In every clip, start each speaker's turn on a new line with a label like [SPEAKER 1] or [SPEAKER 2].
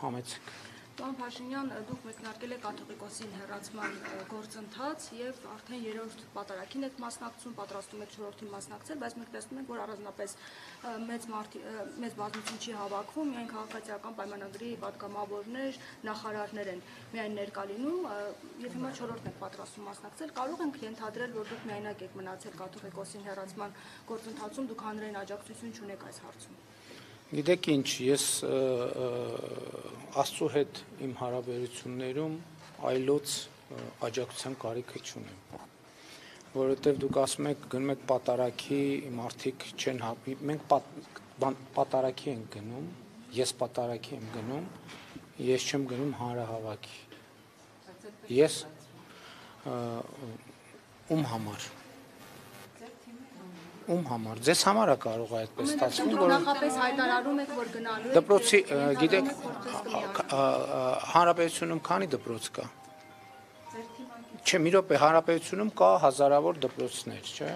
[SPEAKER 1] համեցեք։
[SPEAKER 2] Պարոն Փաշինյան, դուք մեկնարկել եք կաթողիկոսին հեռացման գործընթաց եւ արդեն 3-րդ պատարագին եք մասնակցում, պատրաստում եք 4-ին մասնակցել, բայց մենք տեսնում ենք, որ առանձնապես մեծ բազմություն չի հավաքվում, միայն քաղաքացիական պայմանագրի պատգամավորներ, նախարարներ են միայն ներկա լինում, եւ հիմա 4-րդն եք պատրաստում մասնակցել, կարող ենք ենթադրել, որ դուք միայնակ եք մնացել կաթողիկոսին հեռացման գործընթացում, դուք հանրային աջակցություն չունեք այս հարցում։
[SPEAKER 1] Գիտեք ինչ, ես Աստծո հետ իմ հարաբերություններում այլոց աջակցության կարիքը չունեմ, որովհետև դուք ասում եք գնում եք պատարագի, մարդիկ չեն հապի, մենք պատարագի ենք գնում, ես պատարագի եմ գնում, ես չեմ գնում հանրահավաքի, ես ում համար ձեզ համար է կարող է այդպես ստացվում,
[SPEAKER 2] որ նախապես հայտարարում եք, որ գնալու եք
[SPEAKER 1] դպրոցի, գիտեք, հանրապետությունում քանի դպրոց կա։ Չէ, մի րոպե, հանրապետությունում կա հազարավոր դպրոցներ, չէ,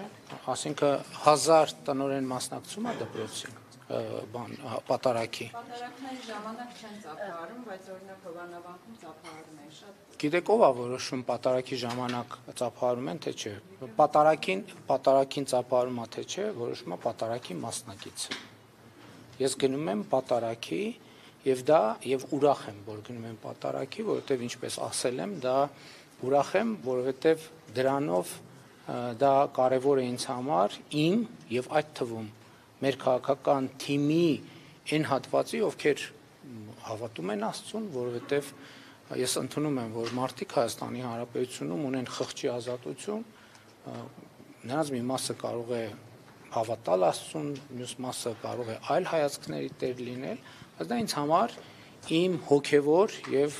[SPEAKER 1] ասինքն 1000 տնօրեն մասնակցում է դպրոցի պատարագի։
[SPEAKER 3] Պատարագների ժամանակ չեն ծափահարում, բայց օրինակ հովանավանքում ծափահարում են շատ։
[SPEAKER 1] Գիտեք ով է որոշում պատարագի ժամանակ ծափահարում են, թե չէ։ Պատարագին ծափահարում է, թե չէ, որոշում է պատարագի մասնակիցը։ Ես գնում եմ պատարագի եւ ուրախ եմ, որ գնում եմ պատարագի, որովհետեւ ինչպես ասել եմ, դա ուրախ եմ, որովհետեւ դրանով դա կարեւոր է ինձ համար, իմ եւ այդ թվում մեր քաղաքական թիմի այն հատվածի, ովքեր հավատում են Աստծուն, որովհետև ես ընդունում եմ, որ մարդիկ Հայաստանի Հանրապետությունում ունեն խղճի ազատություն, նրանց մի մասը կարող է հավատալ Աստծուն, մյուս մասը կարող է այլ հայացքների տեր լինել, բայց դա ինձ համար իմ հոգևոր եւ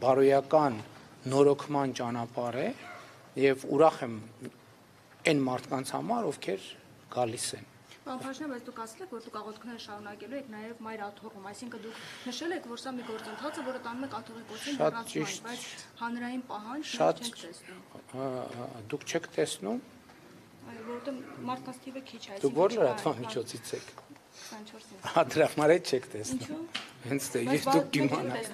[SPEAKER 1] բարոյական նորոգման ճանապարհ է եւ ուրախ եմ այն մարդկանց համար, ովքեր գալիս են։
[SPEAKER 2] Պարոն Փաշինյան, բայց դուք ասել եք, որ դուք աղոթքները շարունակելու եք նաև մայր աթոռում, այսինքն դուք նշել եք, որ սա մի գործընթաց է, որը տանում է կաթողիկոսին հեռացման, բայց հանրային պահանջ չենք տեսնում։
[SPEAKER 1] Դուք չեք տեսնում։
[SPEAKER 2] Այո, որովհետև մարդկանց թիվը քիչ է,
[SPEAKER 1] Դուք ո՞ր լրատվամիջոցից եք։
[SPEAKER 2] 24-ին։
[SPEAKER 1] Դրա համար էլ չեք տեսնում։
[SPEAKER 2] Ինչու՞։
[SPEAKER 1] Հենց դե ես դուք դիմանաք։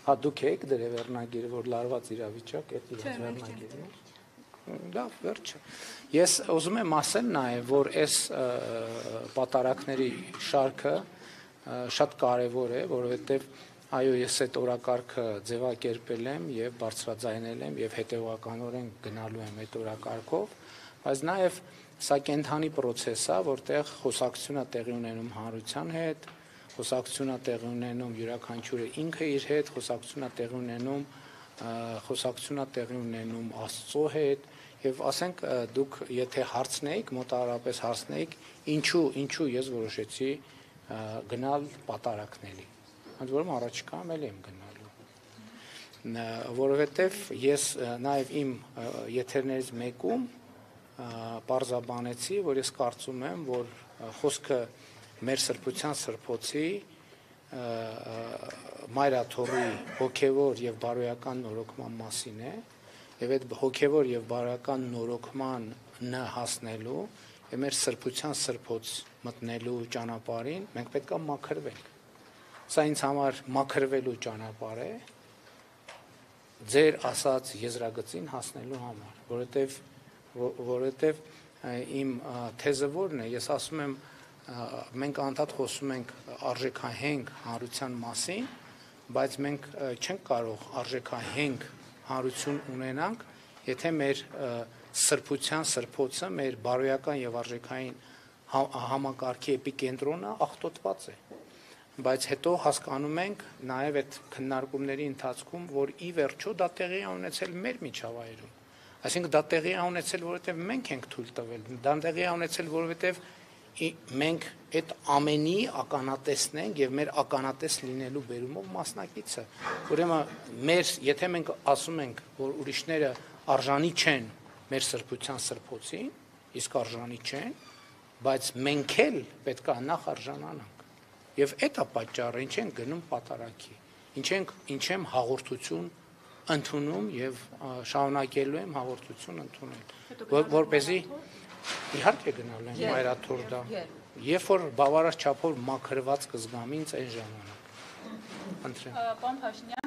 [SPEAKER 1] Հա դուք եք դրե վերնագիրը, որ լարված իրավիճակ է, իր վերնագիրը։ Լավ, վերջը։ Ես ուզում եմ ասել նաև, որ այս պատարագների շարքը շատ կարևոր է, որովհետև այո, ես այդ օրակարգը ձևակերպել եմ եւ բարձրաձայնել եմ եւ հետեւականորեն գնալու եմ այդ օրակարգով, բայց նաև սա կենթանի process է, որտեղ խոսակցություն է տեղի ունենում հանրության հետ, խոսակցություն է տեղի ունենում յուրաքանչյուրը ինքը իր հետ, խոսակցություն է տեղի ունենում Աստծո հետ եւ ասենք դուք եթե հարցնեիք, մոտավորապես հարցնեիք, ինչու ես որոշեցի գնալ պատարագների։ Ընդ որում առաջիկայում էլ եմ գնալու։ Որովհետեւ ես նաեւ իմ եթերներից մեկում պարզաբանեցի, որ ես կարծում եմ, որ խոսքը մեր սրբության սրբոցի մայր աթոռի հոգևոր եւ բարոյական նորոգման մասին է եւ այդ հոգևոր եւ բարոյական նորոգման հասնելու եւ մեր սրբության սրբոց մտնելու ճանապարհին մենք պետք է մաքրվենք։ Սա ինձ համար մաքրվելու ճանապարհ է ձեր ասած եզրագծին հասնելու համար, որովհետեւ իմ թեզը որն է, ես ասում եմ մենք անդադ խոսում ենք արժեքահենք հանրության մասին, բայց մենք չենք կարող արժեքահենք հանրություն ունենանք, եթե մեր սրբության սրբոցը, մեր բարոյական եւ արժեքային համակարգի էպիկենտրոնը աղտոտված է։ Բայց հետո հասկանում ենք նաեւ այդ քննարկումների ընթացքում, որ ի վերջո դա տեղի է ունեցել մեր միջավայրում։ Այսինքն դա տեղի է ունեցել, որովհետեւ մենք ենք թույլ տվել, դա տեղի է ունեցել, որովհետեւ մենք այդ ամենի ականատեսն ենք եւ մեր ականատես լինելու բերումով մասնակիցը։ Ուրեմն եթե մենք ասում ենք, որ ուրիշները արժանի չեն մեր սրբության սրբոցին, իսկ արժանի չեն, բայց մենք էլ պետք է նախ արժանանանք։ Եվ այդ է պատճառը, ինչ ենք գնում պատարագի, ինչ եմ հաղորդություն ընդունում եւ շարունակելու եմ հաղորդություն ընդունել, որպեսզի իհարկե գնալու եմ մայր աթոռ դա։ Երբ որ բավարար չափով մաքրված կզգամ ինձ այն ժամանակ։ Խնդրեմ։
[SPEAKER 4] Պարոն Փաշինյան,